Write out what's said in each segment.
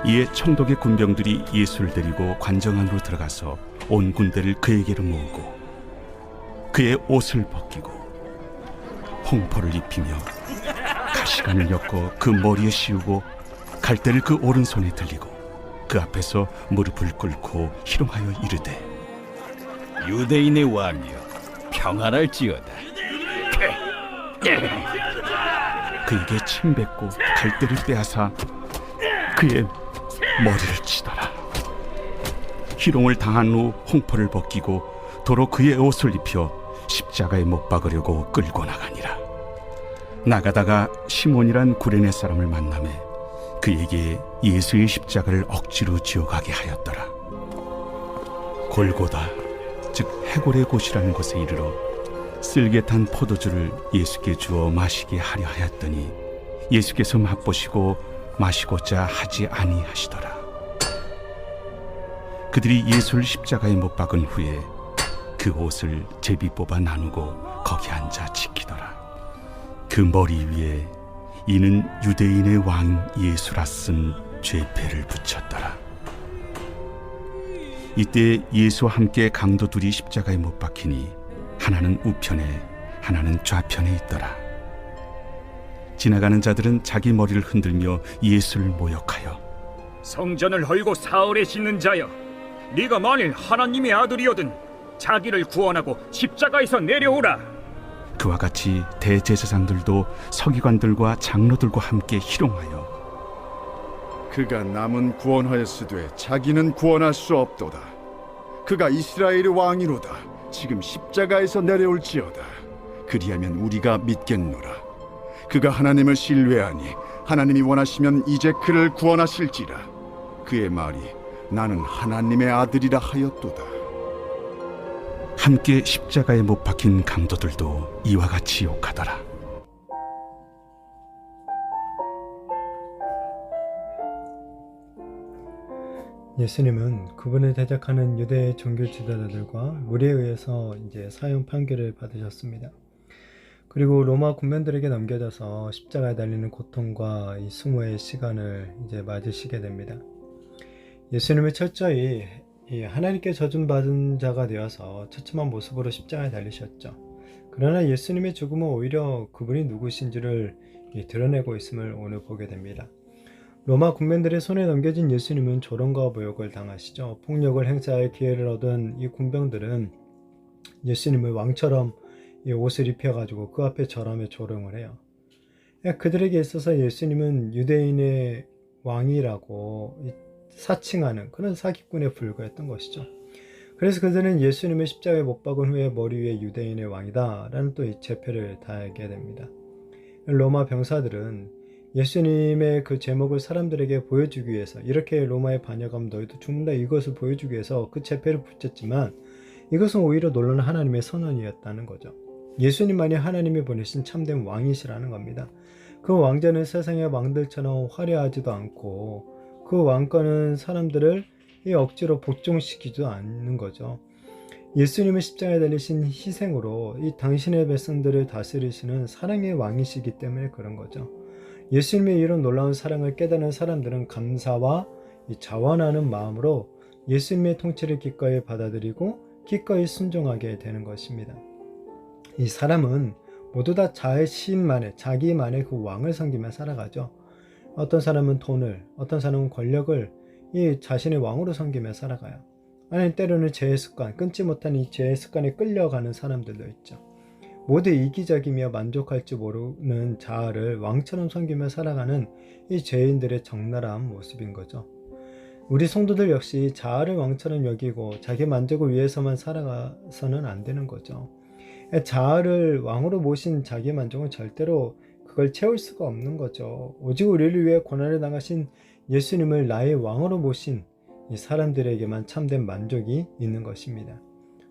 이에 청독의 군병들이 예수를 데리고 관정 안으로 들어가서 온 군대를 그에게로 모으고 그의 옷을 벗기고 홍포를 입히며 가시관을 엮어 그 머리에 씌우고 갈대를 그 오른손에 들리고 그 앞에서 무릎을 꿇고 희롱하여 이르되 유대인의 왕이여 평안할지어다. 그에게 침뱉고 갈대를 빼앗아 그의 머리를 치더라. 희롱을 당한 후 홍포를 벗기고 도로 그의 옷을 입혀 십자가에 못 박으려고 끌고 나가니라. 나가다가 시몬이란 구레네 사람을 만나매 그에게 예수의 십자가를 억지로 지어가게 하였더라. 골고다 즉 해골의 곳이라는 곳에 이르러 쓸개 탄 포도주를 예수께 주어 마시게 하려 하였더니 예수께서 맛보시고 마시고자 하지 아니하시더라. 그들이 예수를 십자가에 못 박은 후에 그 옷을 제비 뽑아 나누고 거기 앉아 지키더라. 그 머리 위에 이는 유대인의 왕 예수라 쓴 죄패를 붙였더라. 이때 예수와 함께 강도 둘이 십자가에 못 박히니 하나는 우편에 하나는 좌편에 있더라. 지나가는 자들은 자기 머리를 흔들며 예수를 모욕하여 성전을 헐고 사흘에 씻는 자여, 네가 만일 하나님의 아들이거든 자기를 구원하고 십자가에서 내려오라. 그와 같이 대제사장들도 서기관들과 장로들과 함께 희롱하여 그가 남은 구원하였으되 자기는 구원할 수 없도다. 그가 이스라엘의 왕이로다. 지금 십자가에서 내려올지어다. 그리하면 우리가 믿겠노라. 그가 하나님을 신뢰하니 하나님이 원하시면 이제 그를 구원하실지라. 그의 말이 나는 하나님의 아들이라 하였도다. 함께 십자가에 못 박힌 강도들도 이와 같이 욕하더라. 예수님은 그분을 대적하는 유대 종교 지도자들과 무리에 의해서 이제 사형 판결을 받으셨습니다. 그리고 로마 군병들에게 넘겨져서 십자가에 달리는 고통과 이 수모의 시간을 이제 맞으시게 됩니다. 예수님은 철저히 하나님께 저주받은 자가 되어서 처참한 모습으로 십자가에 달리셨죠. 그러나 예수님의 죽음은 오히려 그분이 누구신지를 드러내고 있음을 오늘 보게 됩니다. 로마 군병들의 손에 넘겨진 예수님은 조롱과 모욕을 당하시죠. 폭력을 행사할 기회를 얻은 이 군병들은 예수님을 왕처럼 이 옷을 입혀가지고 그 앞에 절하며 조롱을 해요. 그들에게 있어서 예수님은 유대인의 왕이라고 사칭하는 그런 사기꾼에 불과했던 것이죠. 그래서 그들은 예수님을 십자가에 못 박은 후에 머리 위에 유대인의 왕이다 라는 또 이 제패를 달게 됩니다. 로마 병사들은 예수님의 그 제목을 사람들에게 보여주기 위해서 이렇게 로마에 반역하면 너희도 죽는다 이것을 보여주기 위해서 그 제패를 붙였지만 이것은 오히려 놀라운 하나님의 선언이었다는 거죠. 예수님만이 하나님이 보내신 참된 왕이시라는 겁니다. 그 왕자는 세상의 왕들처럼 화려하지도 않고 그 왕권은 사람들을 억지로 복종시키지도 않는 거죠. 예수님은 십자가에 달리신 희생으로 이 당신의 백성들을 다스리시는 사랑의 왕이시기 때문에 그런 거죠. 예수님의 이런 놀라운 사랑을 깨닫는 사람들은 감사와 자원하는 마음으로 예수님의 통치를 기꺼이 받아들이고 기꺼이 순종하게 되는 것입니다. 이 사람은 모두 다 자기만의 그 왕을 섬기며 살아가죠. 어떤 사람은 돈을, 어떤 사람은 권력을 이 자신의 왕으로 섬기며 살아가요. 아니 때로는 죄의 습관, 끊지 못한 이 죄의 습관에 끌려가는 사람들도 있죠. 모두 이기적이며 만족할 줄 모르는 자아를 왕처럼 섬기며 살아가는 이 죄인들의 적나라한 모습인 거죠. 우리 성도들 역시 자아를 왕처럼 여기고 자기 만족을 위해서만 살아가서는 안 되는 거죠. 자아를 왕으로 모신 자기 만족은 절대로 그걸 채울 수가 없는 거죠. 오직 우리를 위해 고난을 당하신 예수님을 나의 왕으로 모신 이 사람들에게만 참된 만족이 있는 것입니다.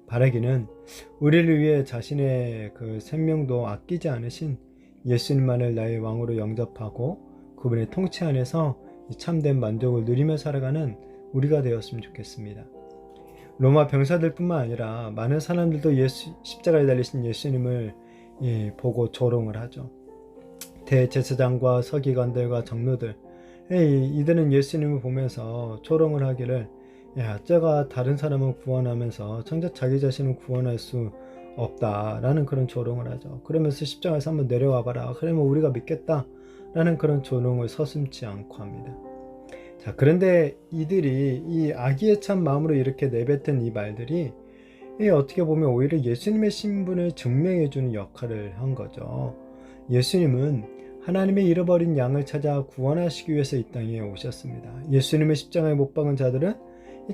바라기는 우리를 위해 자신의 그 생명도 아끼지 않으신 예수님만을 나의 왕으로 영접하고 그분의 통치 안에서 참된 만족을 누리며 살아가는 우리가 되었으면 좋겠습니다. 로마 병사들뿐만 아니라 많은 사람들도 십자가에 달리신 예수님을 보고 조롱을 하죠. 대제사장과 서기관들과 장로들, 이들은 예수님을 보면서 조롱을 하기를, 야, 저가 다른 사람을 구원하면서 정작 자기 자신을 구원할 수 없다라는 그런 조롱을 하죠. 그러면서 십자가에서 한번 내려와 봐라, 그러면 우리가 믿겠다 라는 그런 조롱을 서슴지 않고 합니다. 자, 그런데 이들이 이 악의에 찬 마음으로 이렇게 내뱉은 이 말들이 어떻게 보면 오히려 예수님의 신분을 증명해주는 역할을 한 거죠. 예수님은 하나님의 잃어버린 양을 찾아 구원하시기 위해서 이 땅에 오셨습니다. 예수님의 십자가에 못 박은 자들은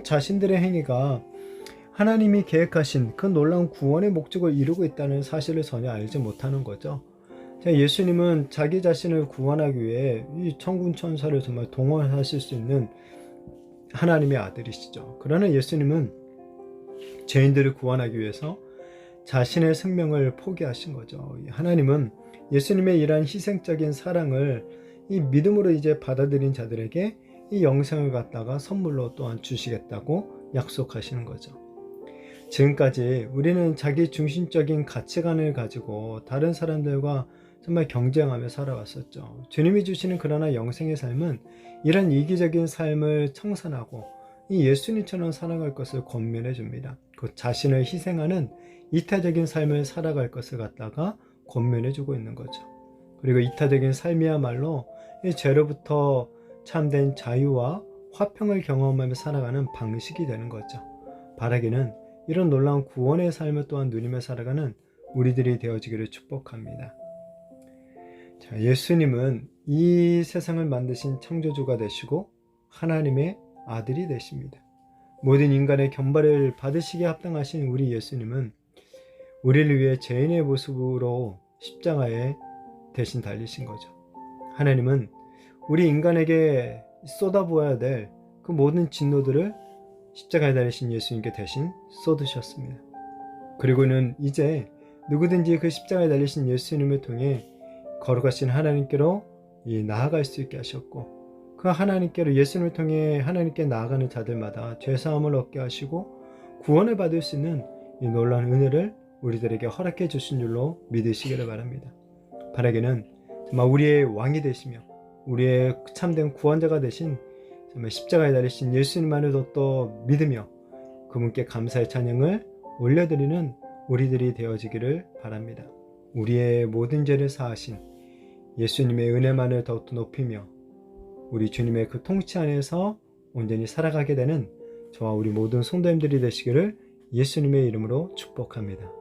자신들의 행위가 하나님이 계획하신 그 놀라운 구원의 목적을 이루고 있다는 사실을 전혀 알지 못하는 거죠. 자, 예수님은 자기 자신을 구원하기 위해 이 천군 천사를 정말 동원하실 수 있는 하나님의 아들이시죠. 그러나 예수님은 죄인들을 구원하기 위해서 자신의 생명을 포기하신 거죠. 하나님은 예수님의 이러한 희생적인 사랑을 이 믿음으로 이제 받아들인 자들에게 이 영생을 갖다가 선물로 또한 주시겠다고 약속하시는 거죠. 지금까지 우리는 자기 중심적인 가치관을 가지고 다른 사람들과 정말 경쟁하며 살아왔었죠. 주님이 주시는 그러나 영생의 삶은 이런 이기적인 삶을 청산하고 이 예수님처럼 살아갈 것을 권면해 줍니다. 그 자신을 희생하는 이타적인 삶을 살아갈 것을 갖다가 권면해 주고 있는 거죠. 그리고 이타적인 삶이야말로 이 죄로부터 참된 자유와 화평을 경험하며 살아가는 방식이 되는 거죠. 바라기는 이런 놀라운 구원의 삶을 또한 누리며 살아가는 우리들이 되어지기를 축복합니다. 자, 예수님은 이 세상을 만드신 창조주가 되시고 하나님의 아들이 되십니다. 모든 인간의 견벌을 받으시기에 합당하신 우리 예수님은 우리를 위해 죄인의 모습으로 십자가에 대신 달리신 거죠. 하나님은 우리 인간에게 쏟아부어야 될 그 모든 진노들을 십자가에 달리신 예수님께 대신 쏟으셨습니다. 그리고는 이제 누구든지 그 십자가에 달리신 예수님을 통해 거룩하신 하나님께로 나아갈 수 있게 하셨고, 그 하나님께로 예수님을 통해 하나님께 나아가는 자들마다 죄사함을 얻게 하시고 구원을 받을 수 있는 이 놀라운 은혜를 우리들에게 허락해 주신 줄로 믿으시기를 바랍니다. 바라기는 정말 우리의 왕이 되시며 우리의 참된 구원자가 되신 정말 십자가에 달리신 예수님만을 또 믿으며 그분께 감사의 찬양을 올려드리는 우리들이 되어지기를 바랍니다. 우리의 모든 죄를 사하신 예수님의 은혜만을 더욱더 높이며 우리 주님의 그 통치 안에서 온전히 살아가게 되는 저와 우리 모든 성도님들이 되시기를 예수님의 이름으로 축복합니다.